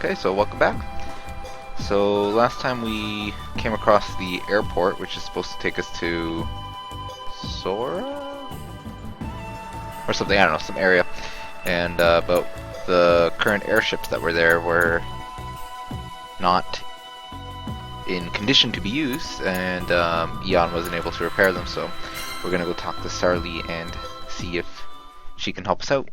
Okay, so welcome back. So last time we came across the airport, which is supposed to take us to Sora? Or something, I don't know, some area. And but the current airships that were there were not in condition to be used, and Eon wasn't able to repair them, so we're gonna go talk to Sarli and see if she can help us out.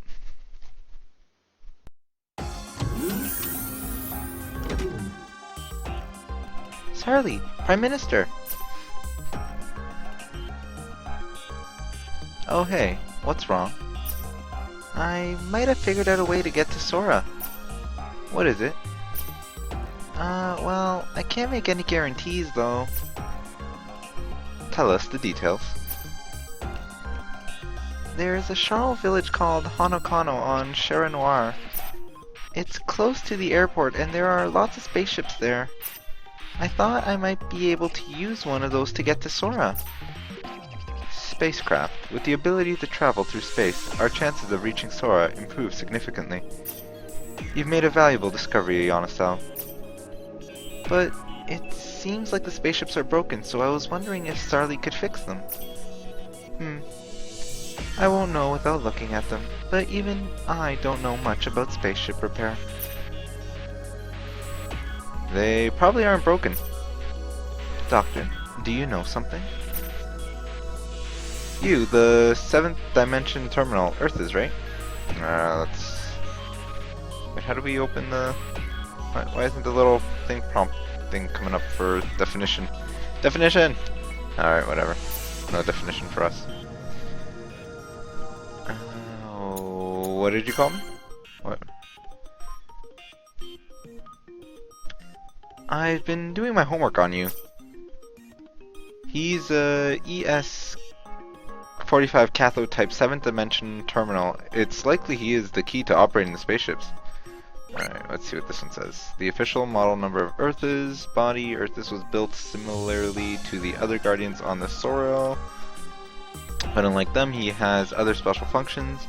Sarli, Prime Minister! Oh hey, what's wrong? I might have figured out a way to get to Sora. What is it? Well, I can't make any guarantees though. Tell us the details. There's a Sharl village called Hanokano on Shara Noir. It's close to the airport and there are lots of spaceships there. I thought I might be able to use one of those to get to Sora. Spacecraft. With the ability to travel through space, our chances of reaching Sora improve significantly. You've made a valuable discovery, Yonisel. But it seems like the spaceships are broken, so I was wondering if Sarli could fix them. I won't know without looking at them, but even I don't know much about spaceship repair. They probably aren't broken. Doctor, do you know something? You, the 7th dimension terminal, Earth is, right? Let's... Wait, how do we open the... Why isn't the little thing prompt thing coming up for definition? Definition! Alright, whatever. No definition for us. What did you call me? What? I've been doing my homework on you. He's a ES-45 cathode type 7th dimension terminal. It's likely he is the key to operating the spaceships. Alright, let's see what this one says. The official model number of Earth's body. Earth's was built similarly to the other Guardians on the Sora, but unlike them, he has other special functions.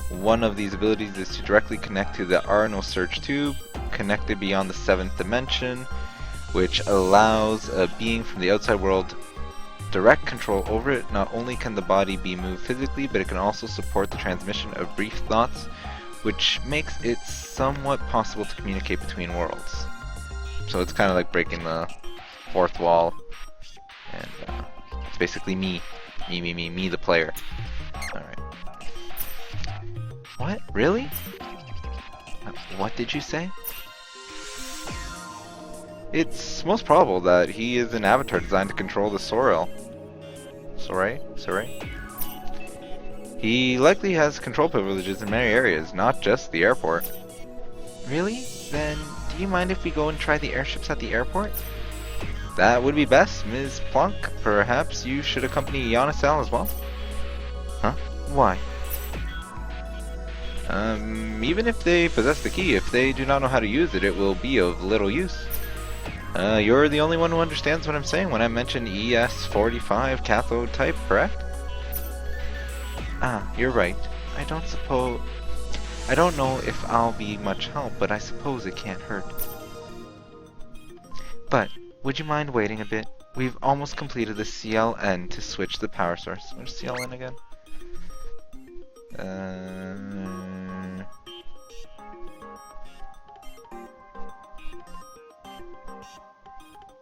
One of these abilities is to directly connect to the Nosurge tube, connected beyond the 7th dimension, which allows a being from the outside world direct control over it. Not only can the body be moved physically, but it can also support the transmission of brief thoughts, which makes it somewhat possible to communicate between worlds. So it's kind of like breaking the fourth wall, and it's basically me the player. Alright. What? Really? What did you say? It's most probable that he is an avatar designed to control the Sorel. Sorry? He likely has control privileges in many areas, not just the airport. Really? Then, do you mind if we go and try the airships at the airport? That would be best, Ms. Plunk. Perhaps you should accompany Yonisel as well? Huh? Why? Even if they possess the key, if they do not know how to use it, it will be of little use. You're the only one who understands what I'm saying when I mention ES-45 cathode type, correct? Ah, you're right. I don't know if I'll be much help, but I suppose it can't hurt. But, would you mind waiting a bit? We've almost completed the CLN to switch the power source. Where's CLN again?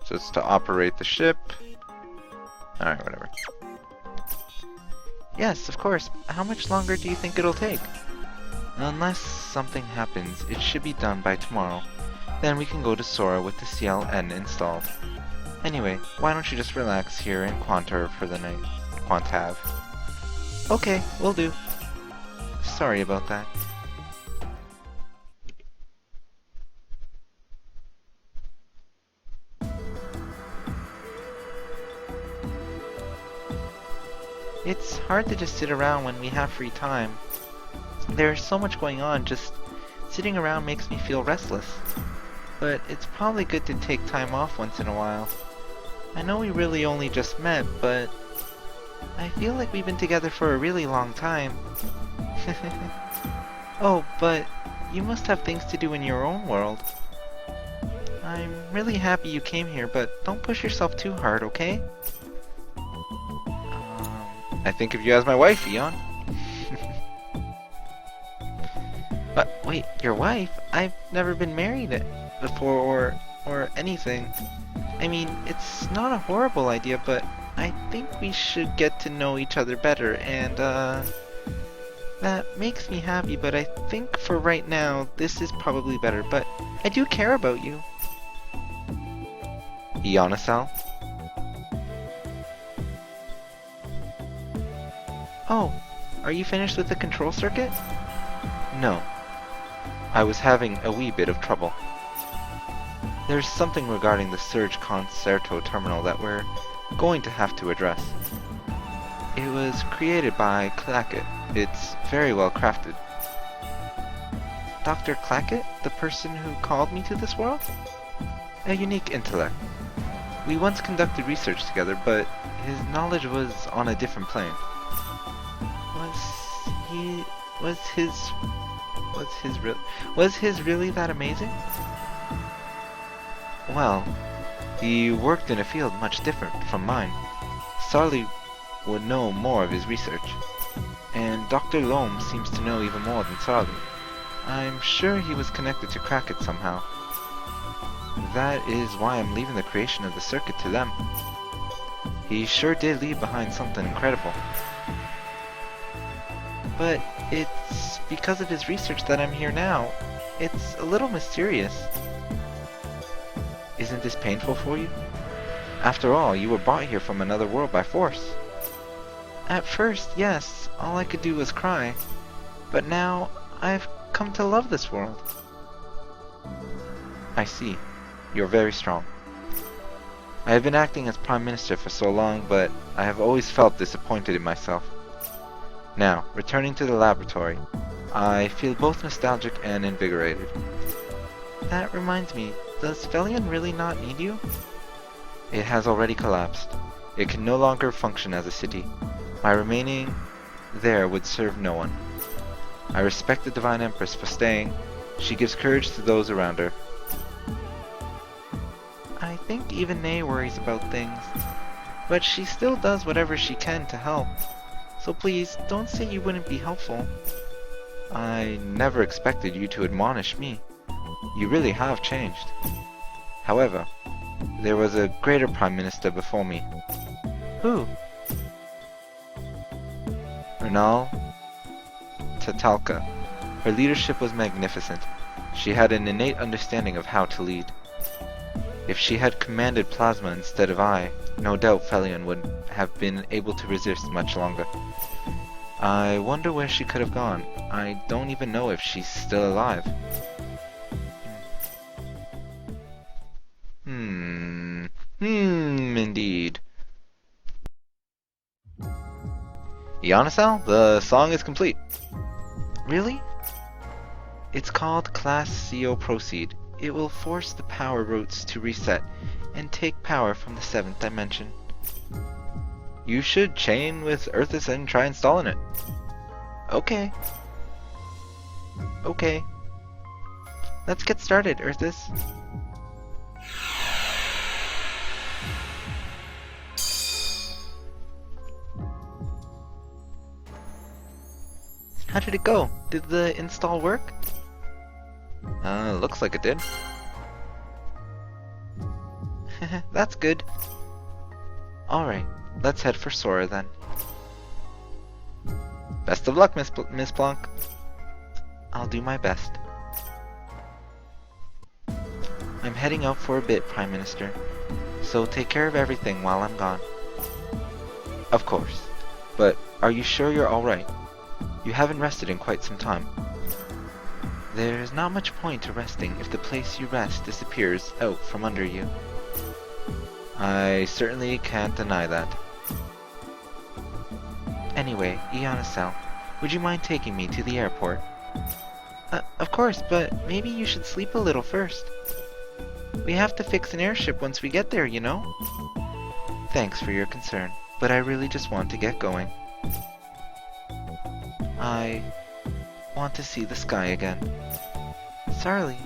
So it's to operate the ship. Alright, whatever. Yes, of course. How much longer do you think it'll take? Unless something happens, it should be done by tomorrow. Then we can go to Sora with the CLN installed. Anyway, why don't you just relax here in Quantar for the night? Quantav. Okay, will do. Sorry about that. It's hard to just sit around when we have free time. There's so much going on, just sitting around makes me feel restless. But it's probably good to take time off once in a while. I know we really only just met, but I feel like we've been together for a really long time. Oh, but you must have things to do in your own world. I'm really happy you came here, but don't push yourself too hard, okay? I think of you as my wife, Eon. But wait, your wife? I've never been married before or anything. I mean, it's not a horrible idea, but I think we should get to know each other better, and that makes me happy, but I think for right now, this is probably better, but I do care about you. Ionisal? Oh, are you finished with the control circuit? No. I was having a wee bit of trouble. There's something regarding the Surge Concerto terminal that we're going to have to address. It was created by Clackett. It's very well crafted. Dr. Clackett, the person who called me to this world? A unique intellect. We once conducted research together, but his knowledge was on a different plane. Was his really that amazing? Well, he worked in a field much different from mine. Sarli would know more of his research, and Dr. Loam seems to know even more than Sarli. I'm sure he was connected to Crackett somehow. That is why I'm leaving the creation of the circuit to them. He sure did leave behind something incredible. But it's because of his research that I'm here now. It's a little mysterious. Isn't this painful for you? After all, you were brought here from another world by force. At first, yes, all I could do was cry. But now, I've come to love this world. I see. You're very strong. I have been acting as Prime Minister for so long, but I have always felt disappointed in myself. Now, returning to the laboratory, I feel both nostalgic and invigorated. That reminds me, does Felion really not need you? It has already collapsed. It can no longer function as a city. My remaining there would serve no one. I respect the Divine Empress for staying. She gives courage to those around her. I think even Nay worries about things, but she still does whatever she can to help. So please, don't say you wouldn't be helpful. I never expected you to admonish me. You really have changed. However, there was a greater Prime Minister before me. Who? Ernal Tatalka. Her leadership was magnificent. She had an innate understanding of how to lead. If she had commanded Plasma instead of I, no doubt Felion would have been able to resist much longer. I wonder where she could have gone. I don't even know if she's still alive. Indeed. Ionisal, the song is complete. Really? It's called Class CO Proceed. It will force the power routes to reset and take power from the 7th dimension. You should chain with Earthus and try installing it. Okay. Okay. Let's get started, Earthus. How did it go? Did the install work? Looks like it did. That's good. Alright, let's head for Sora then. Best of luck, Miss Blanc. I'll do my best. I'm heading out for a bit, Prime Minister. So take care of everything while I'm gone. Of course. But are you sure you're alright? You haven't rested in quite some time. There's not much point to resting if the place you rest disappears out from under you. I certainly can't deny that. Anyway, Ionisal, would you mind taking me to the airport? Of course, but maybe you should sleep a little first. We have to fix an airship once we get there, you know? Thanks for your concern, but I really just want to get going. I want to see the sky again. Sarly.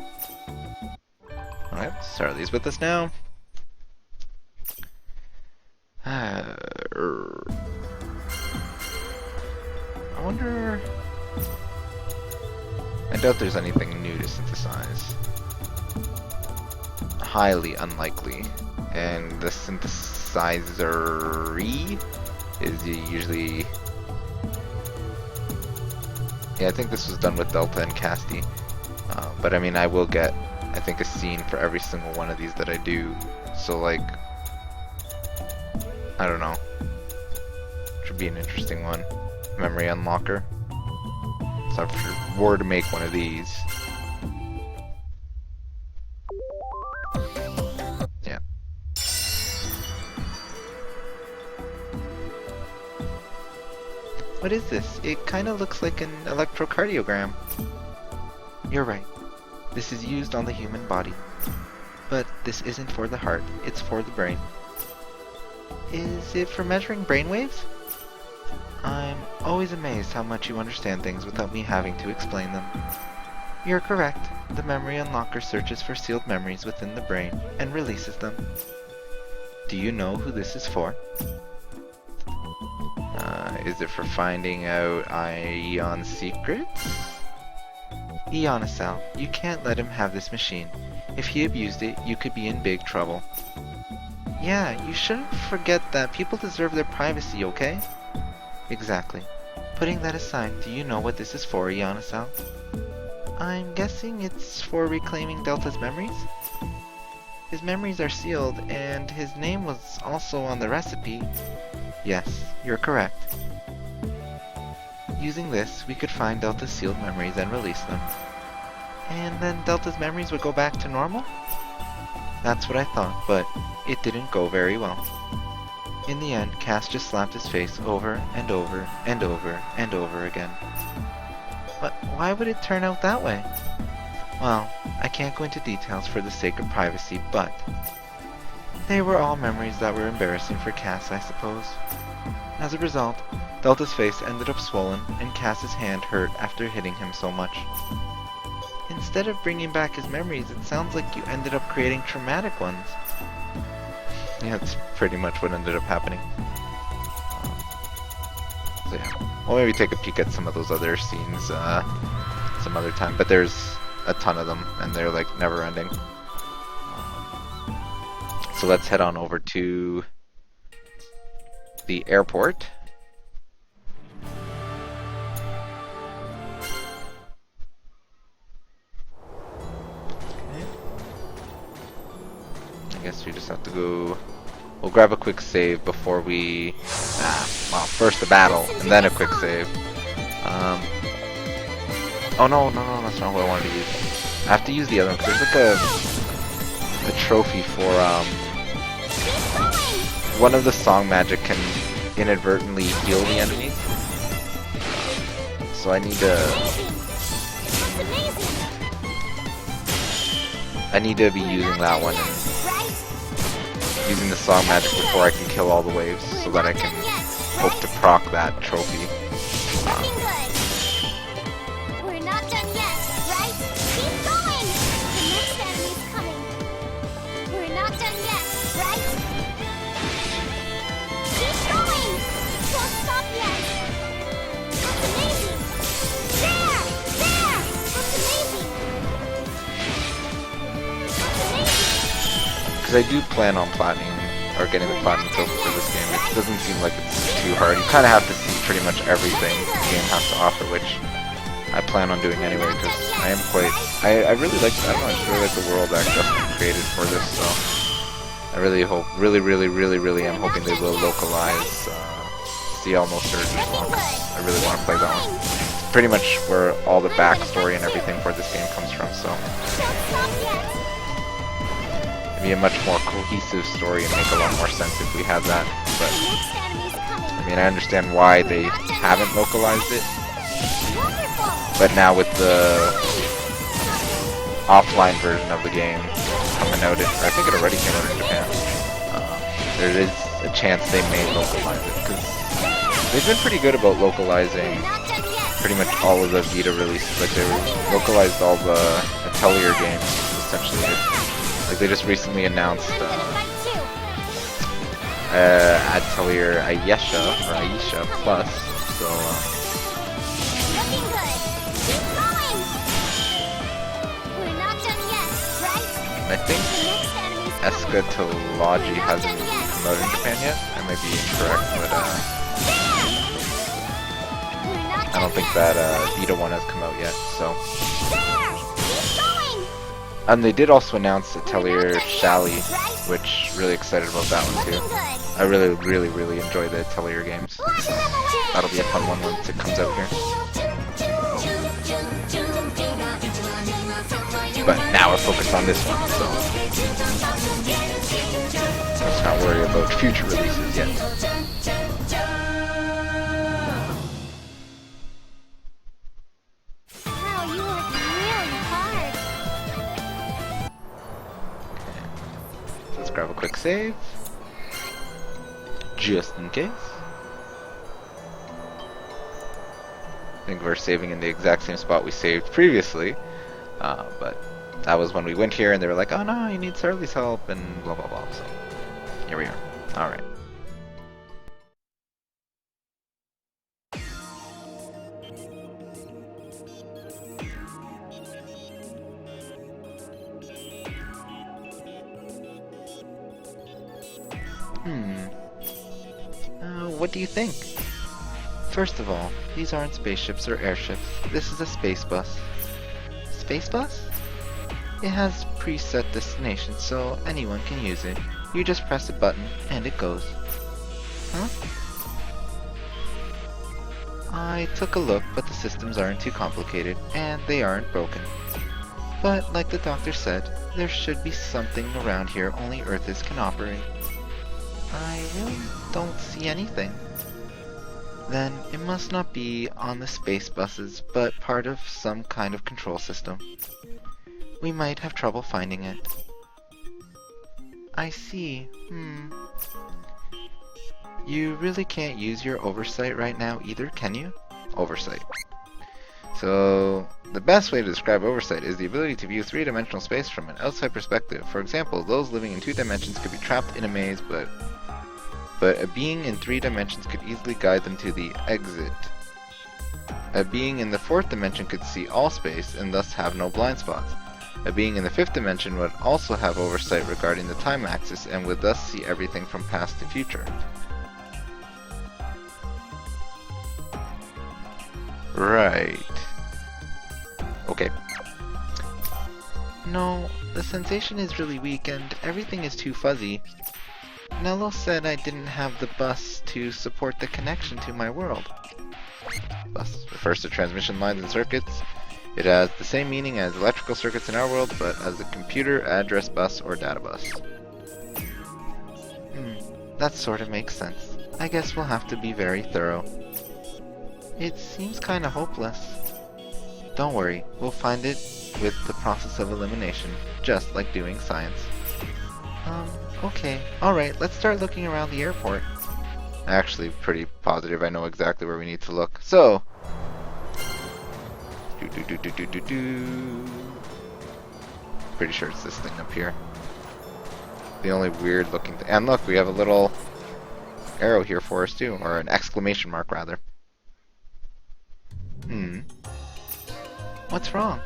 Alright, Sarly's with us now. I wonder... I doubt there's anything new to synthesize. Highly unlikely. And the synthesizer is usually... Yeah, I think this was done with Delta and Casti. But I mean, I will get, I think, a scene for every single one of these that I do. So like, I don't know. Should be an interesting one. Memory unlocker. So if you were to make one of these. Yeah. What is this? It kind of looks like an electrocardiogram. You're right. This is used on the human body. But this isn't for the heart, it's for the brain. Is it for measuring brainwaves? I'm always amazed how much you understand things without me having to explain them. You're correct. The memory unlocker searches for sealed memories within the brain and releases them. Do you know who this is for? Is it for finding out Ion's secrets? Ionicel, you can't let him have this machine. If he abused it, you could be in big trouble. Yeah, you shouldn't forget that people deserve their privacy, okay? Exactly. Putting that aside, do you know what this is for, Ionicel? I'm guessing it's for reclaiming Delta's memories? His memories are sealed, and his name was also on the recipe. Yes, you're correct. Using this, we could find Delta's sealed memories and release them. And then Delta's memories would go back to normal? That's what I thought, but it didn't go very well. In the end, Cass just slapped his face over and over and over and over again. But why would it turn out that way? Well, I can't go into details for the sake of privacy, but they were all memories that were embarrassing for Cass, I suppose. As a result, Delta's face ended up swollen, and Cass's hand hurt after hitting him so much. Instead of bringing back his memories, it sounds like you ended up creating traumatic ones. Yeah, that's pretty much what ended up happening. So yeah, we'll maybe take a peek at some of those other scenes some other time, but there's a ton of them, and they're like never ending. So let's head on over to the airport. I guess we just have to go. We'll grab a quick save before we. Well, first the battle and then a quick save. Oh no, that's not what I wanted to use. I have to use the other one because there's like a trophy for one of the song magic can inadvertently heal the enemies. So I need to be using that one and using the song magic before I can kill all the waves so that I can hope to proc that trophy. We're not done yet, right? Keep going! The next enemy's coming. We're not done yet, right? Keep going! Don't stop yet! That's amazing! There! There! That's amazing! That's amazing! Because I do plan on platinum or getting the platinum trophy for this game. It doesn't seem like it's too hard. You kind of have to see pretty much everything the game has to offer, which I plan on doing anyway because I am quite. I really like. I don't know. I just really like the world that Justin created for this. So I really hope, really am hoping they will localize CL Nosurge as well. I really want to play that one. It's pretty much where all the backstory and everything for this game comes from. So. Be a much more cohesive story and make a lot more sense if we had that, but I mean I understand why they haven't localized it, but now with the offline version of the game coming out, I think it already came out in Japan, there is a chance they may localize it, because they've been pretty good about localizing pretty much all of the Vita releases. Like they localized all the, I Atelier games, essentially. Like they just recently announced I'm gonna fight too. Atelier Aisha Plus. So Looking good. Keep going. We're not done yet, right? I think The next enemy's coming. Eschatology We're not hasn't done yet, come out in right? Japan yet. I might be incorrect, but There. We're not I done don't think yet, that right? Vita 1 has come out yet. So, There. Keep going. and they did also announce Atelier We're not done Shally, yet, right? which really excited about that one Looking too. good. I really enjoy the Atelier games. Blast them away. That'll be a fun one once it comes out here. But now we're focused on this one, so let's not worry about future releases yet. Wow, you worked really hard. Let's grab a quick save, just in case. I think we're saving in the exact same spot we saved previously, but that was when we went here and they were like, oh no, you need Surly's help and blah blah blah, so here we are. Alright. What do you think? First of all, these aren't spaceships or airships. This is a space bus. Space bus? It has preset destinations, so anyone can use it. You just press a button, and it goes. Huh? I took a look, but the systems aren't too complicated, and they aren't broken. But, like the doctor said, there should be something around here only Earthers can operate. I really don't see anything. Then it must not be on the space buses, but part of some kind of control system. We might have trouble finding it. I see. You really can't use your oversight right now either, can you? Oversight. So, the best way to describe oversight is the ability to view three-dimensional space from an outside perspective. For example, those living in 2 dimensions could be trapped in a maze, but a being in 3 dimensions could easily guide them to the exit. A being in the 4th dimension could see all space and thus have no blind spots. A being in the 5th dimension would also have oversight regarding the time axis and would thus see everything from past to future. Right. Okay. No, the sensation is really weak and everything is too fuzzy. Nello said I didn't have the bus to support the connection to my world. Bus refers to transmission lines and circuits. It has the same meaning as electrical circuits in our world, but as a computer address bus or data bus. That sort of makes sense. I guess we'll have to be very thorough. It seems kinda hopeless. Don't worry, we'll find it with the process of elimination, just like doing science. Okay. Alright, let's start looking around the airport. Actually, pretty positive I know exactly where we need to look. So, pretty sure it's this thing up here. The only weird looking thing. And look, we have a little arrow here for us too, or an exclamation mark rather. What's wrong?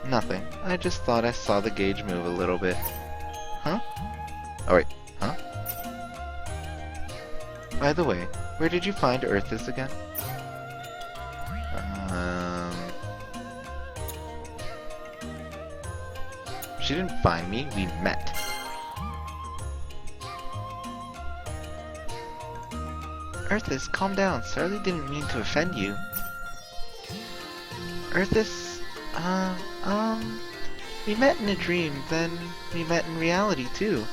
Nothing. I just thought I saw the gauge move a little bit. Huh? Oh wait, huh? By the way, where did you find Earthis again? She didn't find me, we met. Earthis, calm down. Sarly didn't mean to offend you. Earthis, we met in a dream, then we met in reality too.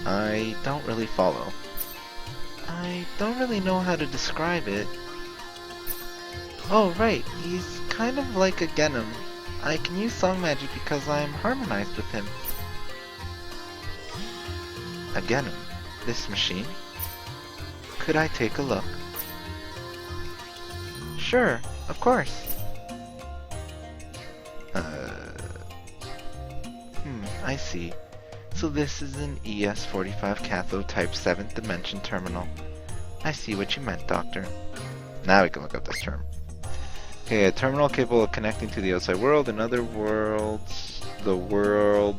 I don't really follow. I don't really know how to describe it. Oh right, he's kind of like a Genom. I can use song magic because I'm harmonized with him. A Genom? This machine? Could I take a look? Sure, of course. I see. So this is an ES-45 cathode type 7th dimension terminal. I see what you meant, Doctor. Now we can look up this term. Okay, a terminal capable of connecting to the outside world. In other words, the world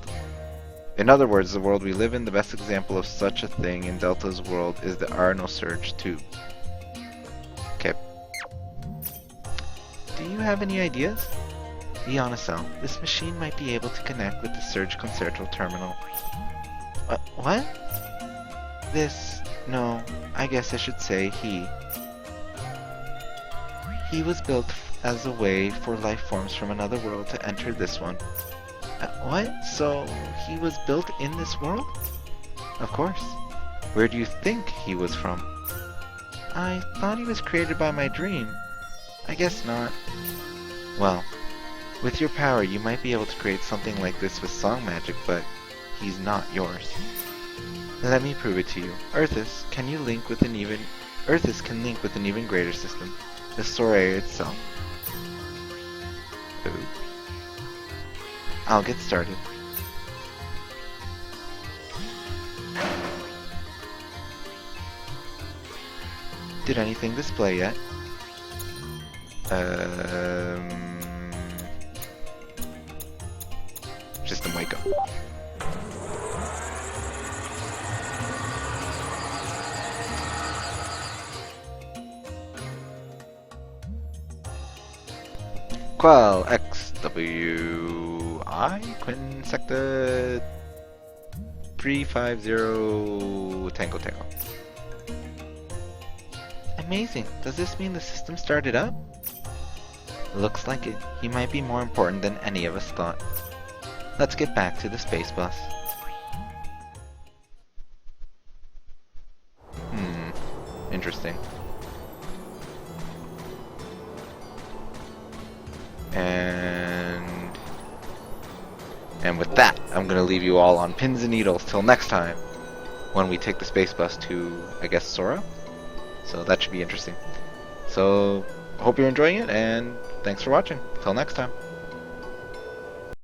we live in. The best example of such a thing in Delta's world is the Nosurge Ode. Okay. Do you have any ideas? Be honest, Al. This machine might be able to connect with the Surge Concerto terminal. What? No, I guess I should say he. He was built as a way for life forms from another world to enter this one. What? So, he was built in this world? Of course. Where do you think he was from? I thought he was created by my dream. I guess not. Well, with your power, you might be able to create something like this with song magic, but he's not yours. Let me prove it to you. Earthus can link with an even greater system, the Sorare itself. Ooh. I'll get started. Did anything display yet? System wake up. Qual XWI Quinsecta 350 Tango Tango. Amazing. Does this mean the system started up? Looks like it. He might be more important than any of us thought. Let's get back to the space bus. Interesting. And with that, I'm gonna leave you all on pins and needles till next time, when we take the space bus to, I guess, Sora? So that should be interesting. So, hope you're enjoying it, and thanks for watching. Till next time.